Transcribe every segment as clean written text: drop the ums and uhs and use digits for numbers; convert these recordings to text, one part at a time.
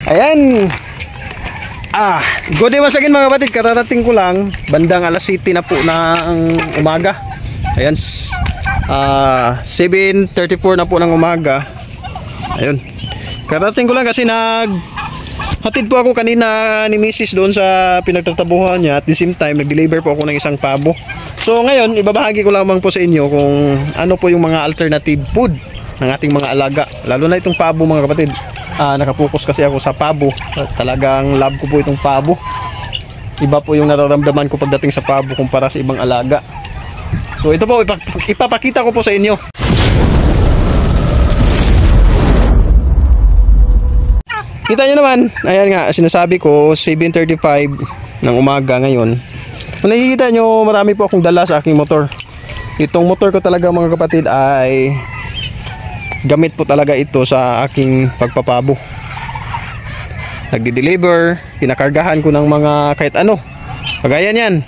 Ayan. Good day once again mga kapatid. Katatating ko lang, bandang alas 7 na po ng umaga. Ayan, 7:34 na po ng umaga. Ayun. Katatating ko lang kasi hatid po ako kanina ni Mrs. doon sa pinagtatabuhan niya. At the same time, nag-deliver po ako ng isang pabo. So ngayon, ibabahagi ko lamang po sa inyo kung ano po yung mga alternative food ng ating mga alaga. Lalo na itong pabo mga kapatid. Nakapokus kasi ako sa pabo. Talagang love ko po itong pabo. Iba po yung nararamdaman ko pagdating sa pabo kumpara sa ibang alaga. So ito po, ipapakita ko po sa inyo. Kita nyo naman, ayan nga, sinasabi ko 7:35 ng umaga ngayon. Kung nakikita nyo, marami po akong dala sa aking motor. Itong motor ko talaga mga kapatid ay gamit po talaga ito sa aking pagpapabo. Nagdi-deliver, kinakargahan ko ng mga kahit ano. Kagaya niyan,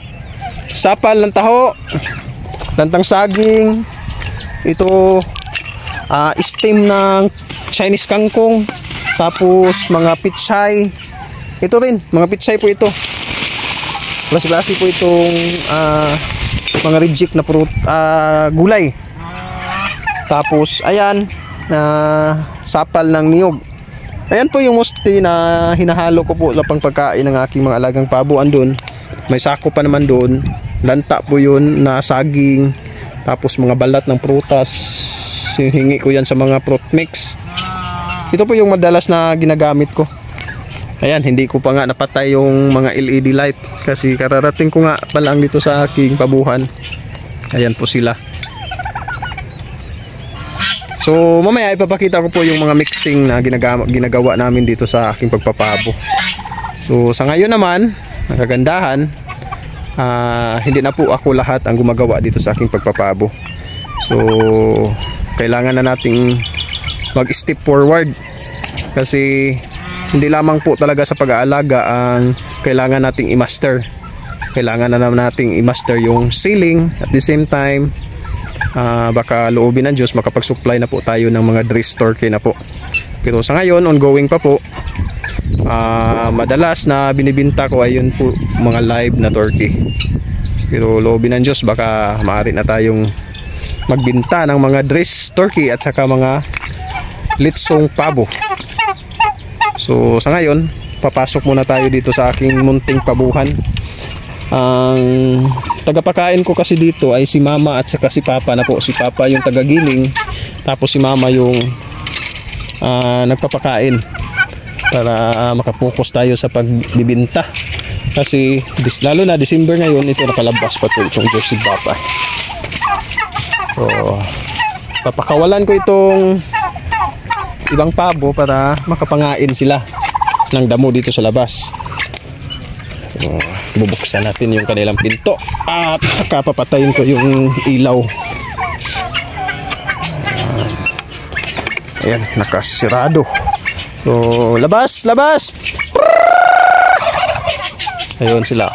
sapal ng taho, lantang saging, ito steam ng Chinese kangkong, tapos mga pitsay. Ito rin, mga pitsay po ito. Klase-klase po itong mga reject na gulay. Tapos ayan, sapal ng niyog. Ayan po yung mostly na hinahalo ko po sa pagkain ng aking mga alagang pabo. Andun, may sako pa naman doon. Lanta po yun na saging. Tapos mga balat ng prutas. Hingi ko yan sa mga fruit mix. Ito po yung madalas na ginagamit ko. Ayan, hindi ko pa nga napatay yung mga LED light. Kasi kararating ko nga pa lang dito sa aking pabuhan. Ayan po sila. So mamaya ipapakita ko po yung mga mixing na ginagawa namin dito sa aking pagpapabo. So sa ngayon naman, nakagandahan, hindi na po ako lahat ang gumagawa dito sa aking pagpapabo. So kailangan na nating mag-step forward. Kasi hindi lamang po talaga sa pag-aalaga ang kailangan nating i-master. Kailangan na naman nating i-master yung sealing. At the same time, baka loobin ng Diyos makapag-supply na po tayo ng mga dress turkey na po. Pero sa ngayon ongoing pa po. Madalas na binibinta ko ay yun po mga live na turkey. Pero loobin ng Diyos baka maaari na tayong magbinta ng mga dress turkey at saka mga litsong pabo. So sa ngayon papasok muna tayo dito sa aking munting pabuhan. Ang tagapakain ko kasi dito ay si mama at saka si papa na po. Si papa yung tagagiling, tapos si mama yung nagpapakain para makapokus tayo sa pagbibinta. Kasi lalo na December ngayon, ito nakalabas pa po itong Jersey papa. So papakawalan ko itong ibang pabo para makapangain sila ng damo dito sa labas. Bubuksan natin yung kanilang pinto at saka papatayin ko yung ilaw. Ayan, nakasirado. So labas, labas. Ayun sila.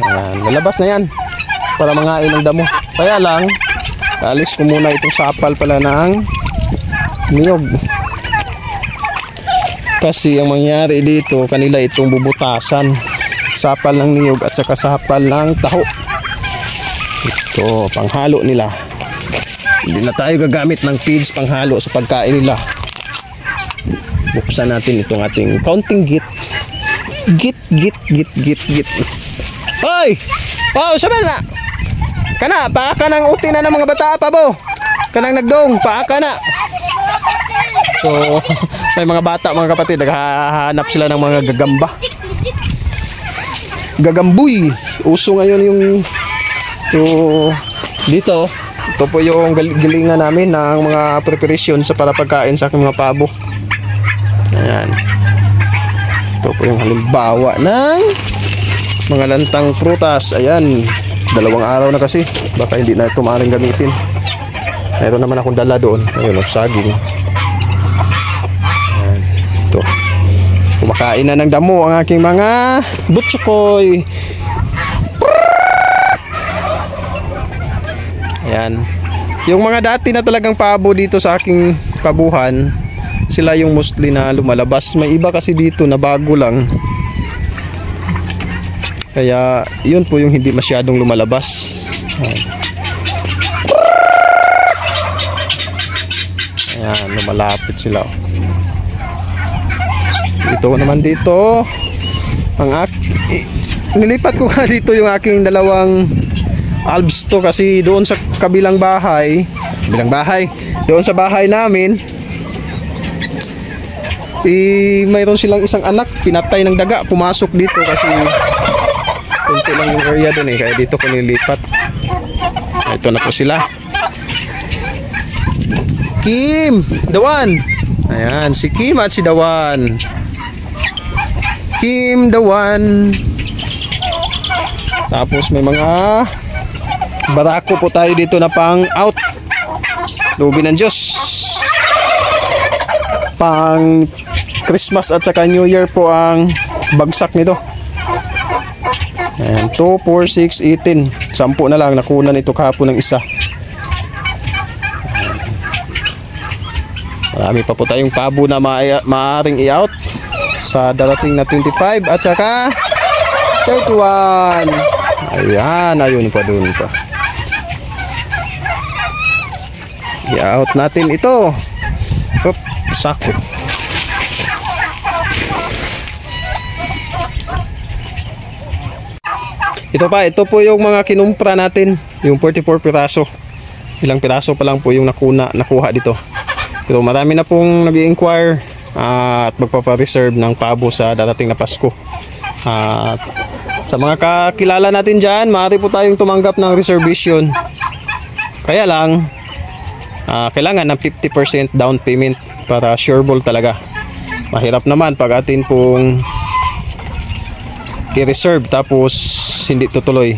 Ayan, lalabas na yan para mangain ng damo. Kaya lang alis ko muna itong sapal pala ng niyog. Kasi ang mangyari dito, kanila itong bubutasan. Sapal ng niyog at saka sapal ng taho. Ito, panghalo nila. Hindi na tayo gagamit ng feeds panghalo sa pagkain nila. Buksan natin itong ating counting git. Git. Hoy! Oh, sabi na! Kana, paaka ng uti na ng mga bata pa bo. Kanang nagdong, paaka na. So, may mga bata mga kapatid, naghahanap sila ng mga gagamba. Gagambuy. Uso ngayon yung dito. Ito po yung gilingan namin ng mga preparation sa para pagkain sa aking mga pabo. Ayan. Ito po yung halimbawa ng mga lantang prutas. Ayan. 2 araw na kasi. Baka hindi na ito maaaring gamitin. Ito naman akong dala doon. Ayun, saging. Ito. Kumakain na ng damo ang aking mga butsukoy. Ayan. Yung mga dati na talagang pabo dito sa aking pabuhan, sila yung mostly na lumalabas. May iba kasi dito na bago lang. Kaya yun po yung hindi masyadong lumalabas. Ayan, lumalapit sila. Ito naman dito nilipat ko nga dito yung aking dalawang albs to kasi doon sa kabilang bahay, doon sa bahay namin mayroon silang isang anak pinatay ng daga, pumasok dito kasi kunti lang yung area doon kaya dito ko nilipat. Ito na po sila. Kim, Dawan. Ayan, si Kim at si Dawan. Kim, Dawan. Tapos may mga barako po tayo dito na pang out. Lubin ng Diyos. Pang Christmas at saka New Year po ang bagsak nito. Ayan, 2, 4, 6, 18. 10 na lang. Nakunan ito kahapon ng isa. Marami pa po tayong pabo na maaaring i-out sa darating na 25 at saka 31. Ayan, ayun pa dun pa. I-out natin ito. Oop, sako. Ito po yung mga kinumpra natin, yung 44 piraso. Ilang piraso pa lang po yung nakuha dito. Pero marami na pong nag-i-inquire at magpapa-reserve ng pabo sa darating na Pasko. At sa mga kakilala natin dyan, maaari po tayong tumanggap ng reservation. Kaya lang, kailangan ng 50% down payment para sureball talaga. Mahirap naman pag atin pong i-reserve tapos hindi tutuloy.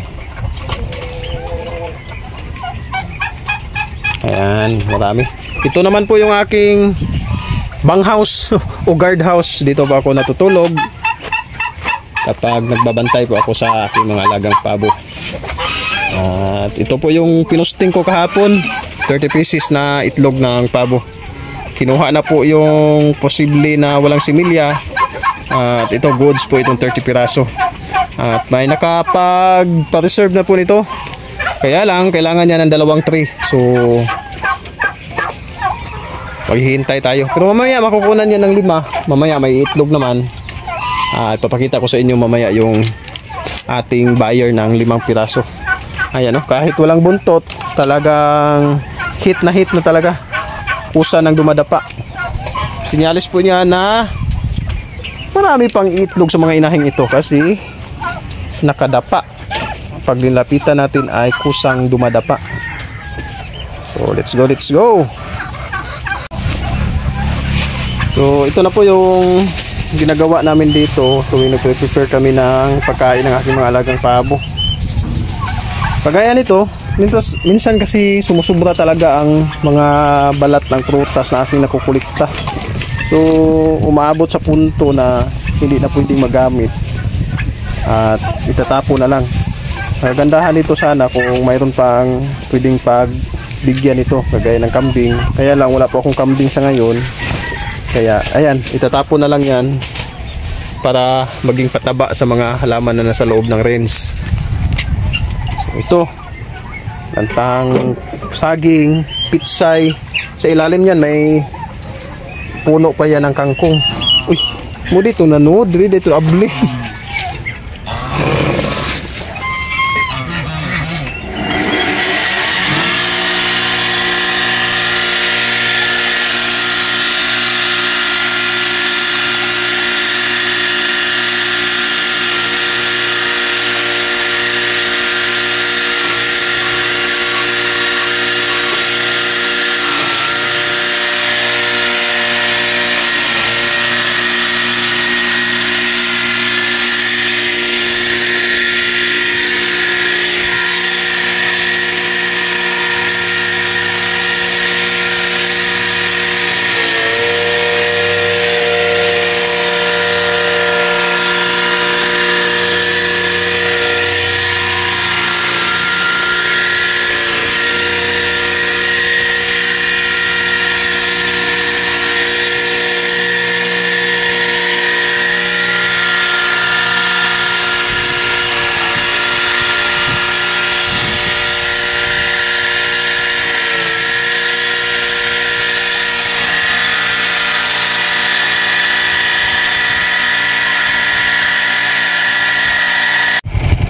Ayan, marami. Ito naman po yung aking banghouse o guardhouse. Dito pa ako natutulog kapag nagbabantay po ako sa aking mga alagang pabo. At ito po yung pinusting ko kahapon, 30 pieces na itlog ng pabo. Kinuha na po yung posible na walang similya. At ito goods po itong 30 piraso. At may nakapag-reserve na po nito. Kaya lang kailangan niya ng 2 tray. So maghihintay tayo. Pero mamaya makukunan niya ng 5. Mamaya may itlog naman. Ipapakita ko sa inyo mamaya yung ating buyer ng 5 piraso. Ayan, kahit walang buntot, talagang hit na talaga. Pusa ng dumadapa. Sinyalis po niya na marami pang itlog sa mga inahing ito kasi nakadapa. Pag nilapitan natin ay kusang dumadapa. So let's go. So ito na po yung ginagawa namin dito tuwing nagpe-prepare kami ng pagkain ng aking mga alagang pabo. Pagaya nito, minsan kasi sumusubra talaga ang mga balat ng prutas na aking nakukulikta. So umaabot sa punto na hindi na pwedeng magamit at itatapo na lang. Kagandahan nito sana kung mayroon pang pwedeng pagbigyan ito kagaya ng kambing. Kaya lang wala po akong kambing sa ngayon. Kaya ayan, itatapo na lang yan para maging pataba sa mga halaman na nasa loob ng range. So ito, lantang saging, pitsay. Sa ilalim yan may puno pa yan ng kangkong. Uy, mo dito nanood, dito abli.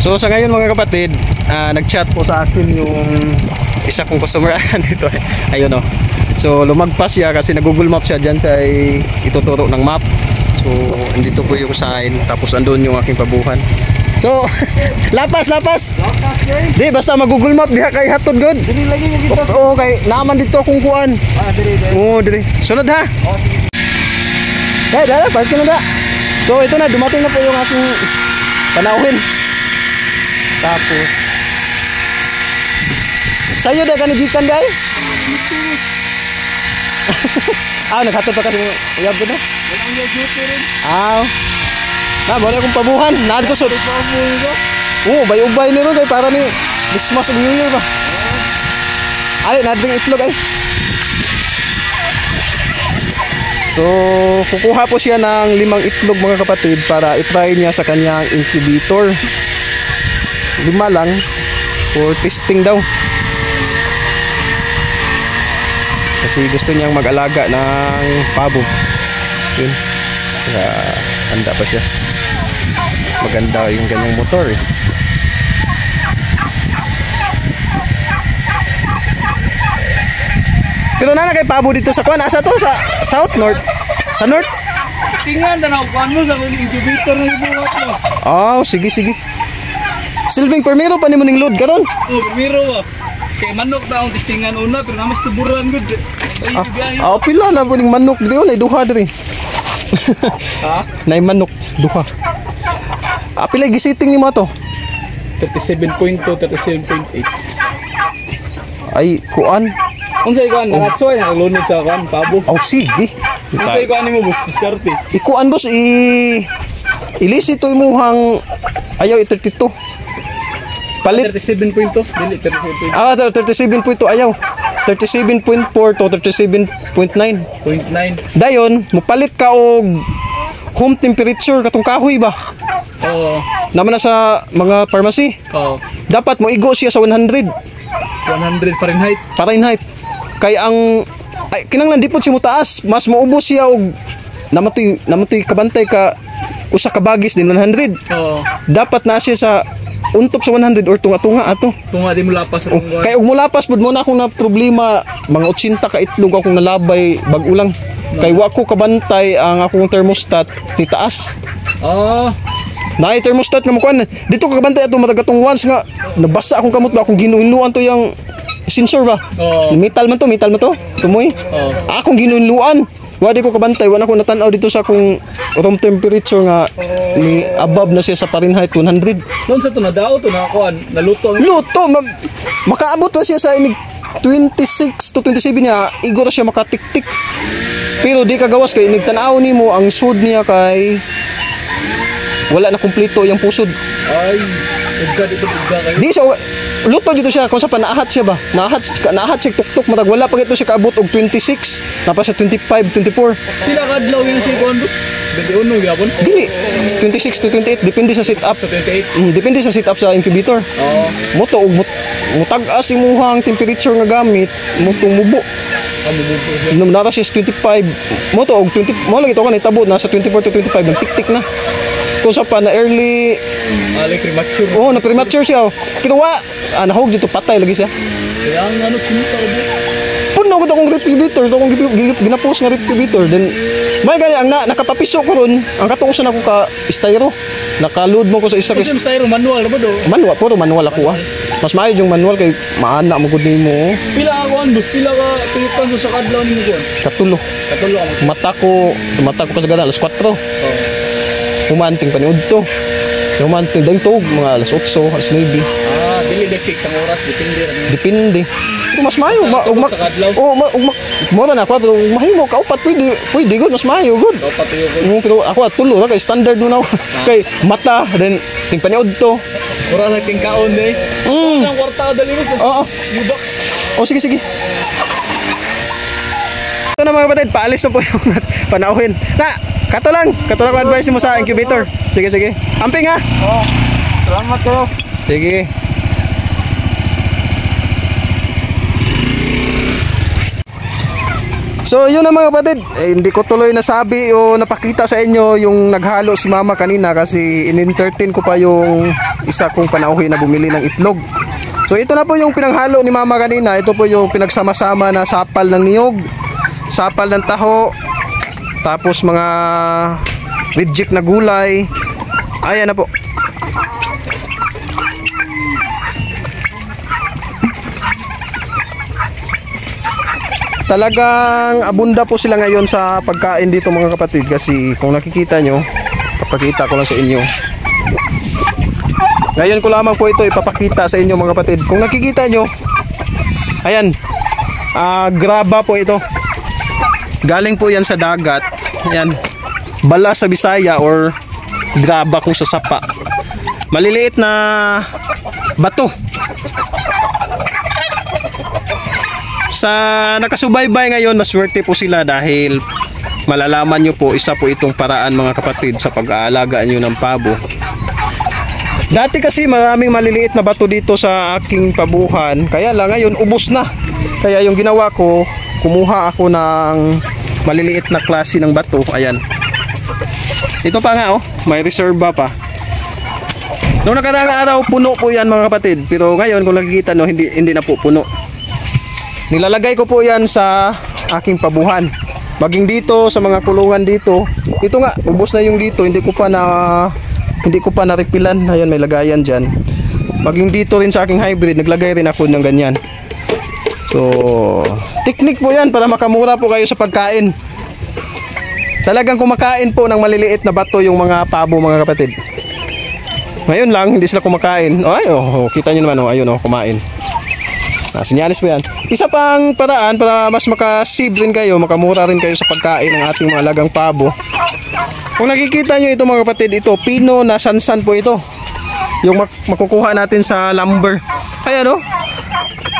So sa ngayon mga kapatid, nag-chat po sa akin yung isa kong customer dito. Ayun oh. So lumagpas siya kasi nag-Google Map siya dyan sa ituturo ng map. So andito po yung sign, tapos andun yung aking pabuhan. So lapas. Di basta mag-Google Map diha kay hatod good. Dili lagi mo kita. Oo kay naman dito akong kuan. Dili. Oo, dili. Sunod ha. Oh, sige. Dala, park na da. So ito na, dumating na po yung aking panauhin. Tapos sa'yo na kanigikan guys. Naghatod pa kasi uyab ko na. Walang yung duty rin. Boleh akong pabuhan. Nandito sa Pabuhin ko. Oo, bay-ubay nito kay para ni Christmas o New Year ba. Ay, nandito itlog ay. So, kukuha po siya ng 5 itlog mga kapatid para itry niya sa kanyang incubator. 5 lang for testing daw. Kasi gusto niyang mag-alaga ng pabo. Yun. Kaya handa pa siya. Maganda yung ganyang motor eh. Pero na kay pabo dito sa kuan. Asa to? Sa south, north? Sa north? Tingnan na kuan mo sa incubator ng ibuhat mo. Sige. Silving permiro pa ni mo ning load karon. Permiro. Kay manok na ang testingan una pero namas tuburan gud. Pila na po ning manok dito, nay duha diri. Ha? Nay manok duha. Pila gisiting ni mo to? 37.2, 37.8. Ay kuan. Unsay kuan nakatsoy naglunod sa kuan pabo. Sige. Unsay kuan nimo boss diskarte. Ikuan boss ilisito imuhang ayaw 32. Palit 37.2 dili 37.2. 37.2 ayaw. 37.4 to 37.9. 0.9. Dayon, mupalit ka og home temperature katong kahoy ba? Oo. Naman na sa mga pharmacy. Oo. Dapat mo igo siya sa 100 100 Fahrenheit. Fahrenheit. Kay ang kinanglan dipot siya mo taas, mas maubos siya og namatoy kabantay ka usa ka bagis din 100. Oo. Dapat na siya sa untop sa 100 or tunga-tunga ato. Tunga di mo lapas sa kuan. Kay og mulapas pud mo na akong na problema mga 80 ka itlog akong nalabay bag-ulang. Kay wa ko kabantay ang akong thermostat ni taas. Naay thermostat nga mo kuan. Dito ka kabantay ato matagatong once nga nabasa akong kamot ba akong ginuinluan to yung sensor ba? Metal man to. Tumoy. Akong ginuinluan. Wadi ko kabantay, wala ko natanaw dito sa akong room temperature nga ni above na siya sa Fahrenheit 100. Noon sa to nadao to na kuan, naluto. Makaabot na siya sa inig 26 to 27 niya, igo na siya makatik-tik. Pero di ka gawas kay nigtanaw nimo ang sud niya kay wala na kumpleto yung pusod. Ay, ugga dito kay. Di so luto dito siya kung sa panaahat siya ba? Naahat siya tuktok matag wala pa gito siya kaabot og 26, tapos sa 25, 24. Pila ka adlaw yung si kuan boss? 21 gyapon. Dili 26 to 28 depende sa setup. Sa 28. Depende sa setup sa incubator. Moto og mutag-as imuhang temperature nga gamit, mutong mubo. Nung nara siya 25, moto og 20, mo lang ito kan itabo na sa 24 to 25 ng tik-tik na. Kung sa pa na early premature. na premature siya. Pero nahog dito patay lagi siya. Kaya ang sinita ko. Puno ko akong retributor, akong ginapost nga retributor. Then may gani ang nakapapiso ko ron, ang katuusan ako ka styro. Naka-load mo ko sa isa Kasi styro manual ba do? Manual ako Mas maayo yung manual kay maana mo gud nimo. Pila ka bus, pila ka tuyukan sa kadlaw nimo kuan. Katulo mata ko kasi gana alas 4. Humanting paniud to. Humanting dahil to mga alas 8, alas 9. Dili de fix ang oras Depende. Pero mas mayo mo na ako pero mahimo ka upat pwede good mas mayo good. Pero ako tulo ra kay standard mo na kay mata then ting paniud to. Ora na ting kaon de. Ang kwarta dali mo sa U-box. Sige. Ito na mga kapatid, paalis na po yung panauhin. Kato lang ko advice mo sa incubator. Sige. Amping ha? Salamat kayo. Sige. So yun na mga kapatid, hindi ko tuloy nasabi o napakita sa inyo yung naghalo si mama kanina kasi in-entertain ko pa yung isa kong panauhin na bumili ng itlog. So ito na po yung pinanghalo ni mama kanina. Ito po yung pinagsama-sama na sapal ng niyog, sapal ng taho, tapos mga reject na gulay. Ayan na po. Talagang abunda po sila ngayon sa pagkain dito mga kapatid kasi kung nakikita nyo, papakita ko lang sa inyo. Ngayon ko lamang po ito ipapakita sa inyo mga kapatid. Kung nakikita nyo, ayan, graba po ito. Galing po yan sa dagat. Ayan, bala sa Bisaya or graba kung sa sapa. Maliliit na bato. Sa nakasubaybay ngayon, maswerte po sila dahil malalaman nyo po, isa po itong paraan mga kapatid sa pag-aalaga nyo ng pabo. Dati kasi maraming maliliit na bato dito sa aking pabuhan, kaya lang ngayon ubos na. Kaya yung ginawa ko, kumuha ako ng maliliit na klase ng bato. Ayan, ito pa nga, oh, may reserva pa. Noong nakaraang araw puno po yan mga kapatid, pero ngayon kung nakikita nyo, hindi na po puno. Nilalagay ko po yan sa aking pabuhan. Maging dito sa mga kulungan dito. Ito nga, ubos na yung dito, hindi ko pa na-repilan. Ayan, may lagayan diyan. Maging dito rin sa aking hybrid, naglagay rin ako ng ganyan. So, technique po yan para makamura po kayo sa pagkain. Talagang kumakain po ng maliliit na bato yung mga pabo mga kapatid. Ngayon lang, hindi sila kumakain. Ay, oh, kita nyo naman, oh, ayun, oh, kumain. Sinyalis po yan. Isa pang paraan para mas makasave rin kayo, makamura rin kayo sa pagkain ng ating mga alagang pabo. Kung nakikita nyo ito mga kapatid, ito, pino na sansan po ito. Yung makukuha natin sa lumber. Ayan o.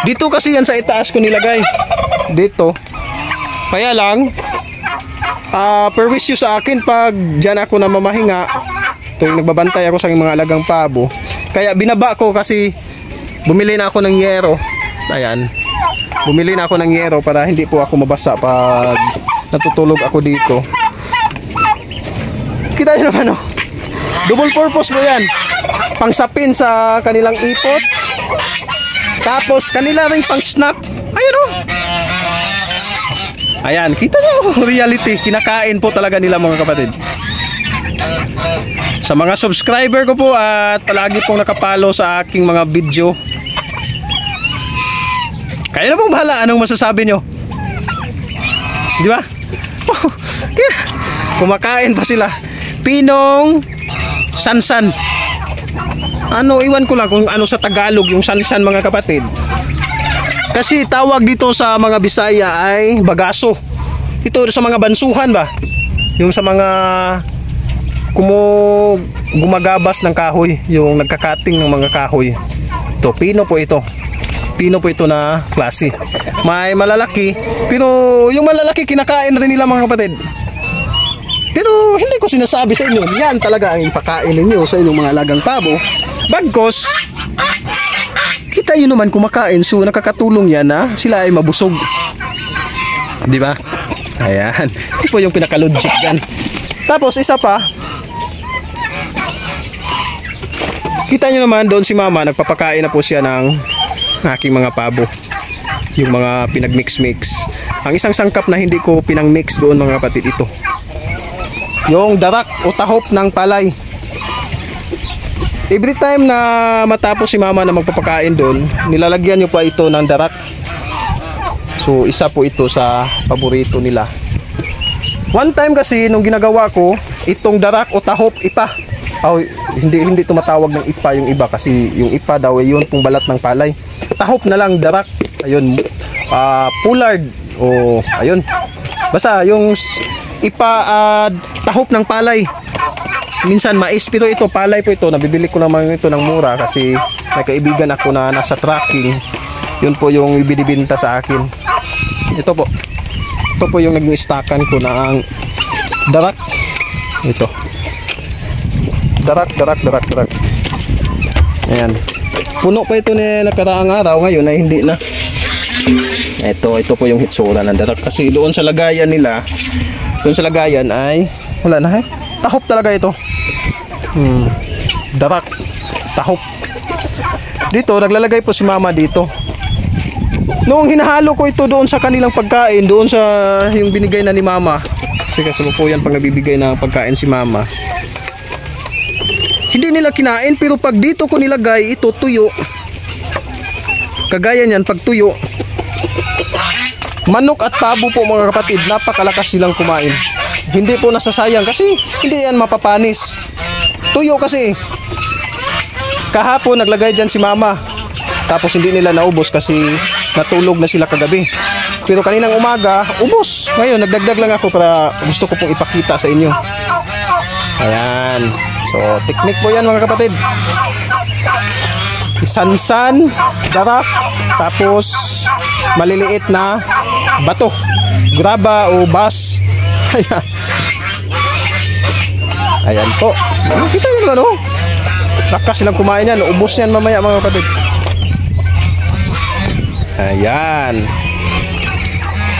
Dito kasi yan sa itaas ko nilagay. Dito. Kaya lang, perwisyo sa akin pag dyan ako na mamahinga. Ito yung nagbabantay ako sa mga alagang pabo. Kaya binaba ko kasi bumili na ako ng yero. Ayan, bumili na ako ng yero para hindi po ako mabasa pag natutulog ako dito. Kita nyo naman, oh. Double purpose po yan. Pangsapin sa kanilang ipot, tapos kanila rin pang snack. Ayan, oh. Ayan, kita nyo, reality. Kinakain po talaga nila mga kapatid. Sa mga subscriber ko po at palagi pong nakapalo sa aking mga video, kayo na pong bahala, anong masasabi nyo? Di ba? Oh, kumakain pa sila. Pinong sansan. Ano, iwan ko lang kung ano sa Tagalog yung sansan mga kapatid. Kasi tawag dito sa mga Bisaya ay bagaso. Ito sa mga bansuhan ba? Yung sa mga gumagabas ng kahoy, yung nagkakating ng mga kahoy. Ito, pino po ito. Pino po ito na klase. May malalaki, pero yung malalaki kinakain rin nila mga kapatid. Pero hindi ko sinasabi sa inyo, yan talaga ang ipakain ninyo sa inyong mga alagang pabo. Bagkos, kita nyo naman kumakain, so nakakatulong yan na sila ay mabusog. Di ba? Ayan. Ito po yung pinaka-logic yan. Tapos isa pa, kita nyo naman doon si mama, nagpapakain na po siya ng aking mga pabo, yung mga pinagmix-mix. Ang isang sangkap na hindi ko pinang-mix doon mga kapatid, ito yung darak o tahop ng palay. Every time na matapos si mama na magpapakain doon, nilalagyan nyo pa ito ng darak. So isa po ito sa paborito nila. One time kasi nung ginagawa ko itong darak o tahop, ipa, hindi tumatawag ng ipa yung iba kasi yung ipa daw ay yun pong balat ng palay. Tahop na lang, darak. Ayun, pullard. O, ayun. Basta, yung ipa, tahop ng palay. Minsan mais, pero ito, palay po ito. Nabibili ko naman ito ng mura kasi may kaibigan ako na nasa tracking. Yun po yung ibinibinta sa akin. Ito po. Ito po yung naging stockan ko na ang darak. Ito. Darak. Ayan. Puno pa ito na nakaraang araw, ngayon ay hindi na. Ito po yung hitsura ng darak. Kasi doon sa lagayan nila, doon sa lagayan ay wala na tahop talaga ito. Darak, tahop. Dito, naglalagay po si mama dito. Noong hinahalo ko ito doon sa kanilang pagkain, doon sa yung binigay na ni mama. Kasi po yan pag nabibigay ng pagkain si mama. Hindi nila kinain, pero pag dito ko nilagay, ito tuyo. Kagaya niyan, pag tuyo. Manok at pabo po mga kapatid, napakalakas silang kumain. Hindi po nasasayang kasi hindi yan mapapanis. Tuyo kasi. Kahapon naglagay dyan si mama. Tapos hindi nila naubos kasi natulog na sila kagabi. Pero kaninang umaga, ubos. Ngayon, nagdagdag lang ako para gusto ko pong ipakita sa inyo. Ayan. So, teknik po yan mga kapatid. Sansan, darak, tapos maliliit na bato, graba o bas. Ayan. Ayan po. Kita nyo naman, oh. Lakas silang kumain yan. Ubos yan mamaya mga kapatid. Ayan.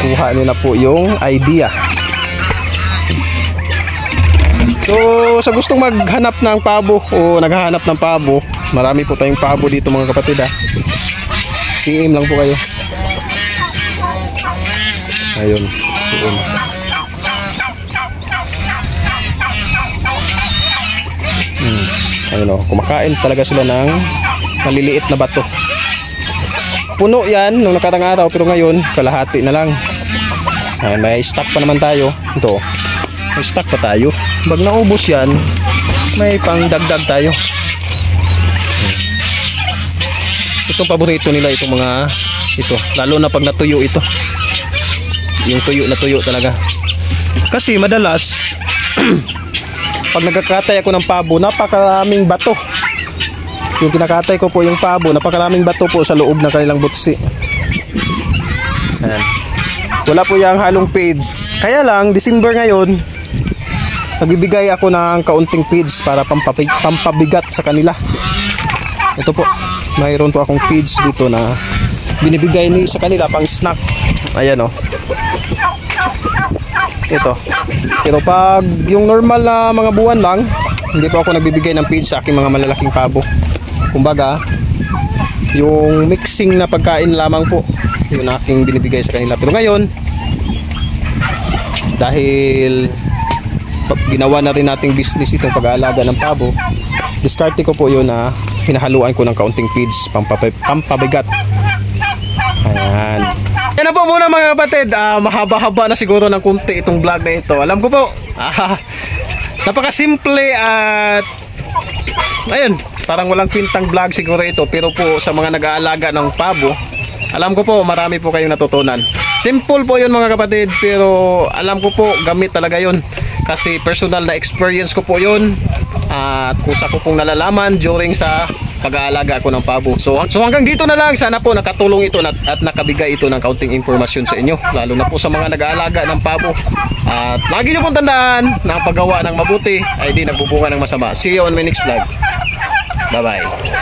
Kuha nyo na po yung idea. So, sa gustong maghanap ng pabo o naghahanap ng pabo, marami po tayong pabo dito mga kapatid, ha. PM lang po kayo. Ayun, PM. Ayun, oh, kumakain talaga sila ng maliliit na bato. Puno yan nung nakarang araw, pero ngayon kalahati na lang. Ay, may stock pa naman tayo. Ito, may stock pa tayo. Pag naubos yan, may pangdagdag tayo. Itong paborito nila, itong mga ito, lalo na pag natuyo ito. Yung tuyo na tuyo talaga. Kasi madalas pag nagkakatay ako ng pabo, napakaraming bato. Yung kinakatay ko po yung pabo, napakaraming bato po sa loob ng kanilang butsi. Ayan. Wala po yung halong feeds. Kaya lang, December ngayon, nagbibigay ako ng kaunting feeds para pampabigat sa kanila. Ito po, mayroon po akong feeds dito na binibigay sa kanila pang snack. Ayan, oh. Ito. Pero pag yung normal na mga buwan lang, hindi po ako nagbibigay ng feeds sa aking mga malalaking pabo. Kumbaga, yung mixing na pagkain lamang po yung aking binibigay sa kanila. Pero ngayon, dahil ginawa na rin nating business itong pag-aalaga ng pabo, diskarte ko po yun na hinahaluan ko ng kaunting feeds, pampabigat. Ayan. Yan na po muna mga kapatid. Mahaba-haba na siguro ng kunti itong vlog na ito. Alam ko po, napakasimple at ayun, parang walang kwintang vlog siguro ito. Pero po sa mga nag-aalaga ng pabo, alam ko po marami po kayong natutunan. Simple po yun mga kapatid, pero alam ko po gamit talaga yun. Kasi personal na experience ko po yun. At kusa ko pong nalalaman during sa pag-aalaga ako ng pabo. So hanggang dito na lang. Sana po nakatulong ito at nakabigay ito ng kaunting informasyon sa inyo. Lalo na po sa mga nag-aalaga ng pabo. At lagi nyo pong tandaan na ang paggawa ng mabuti ay di nagbubunga ng masama. See you on my next vlog. Bye bye.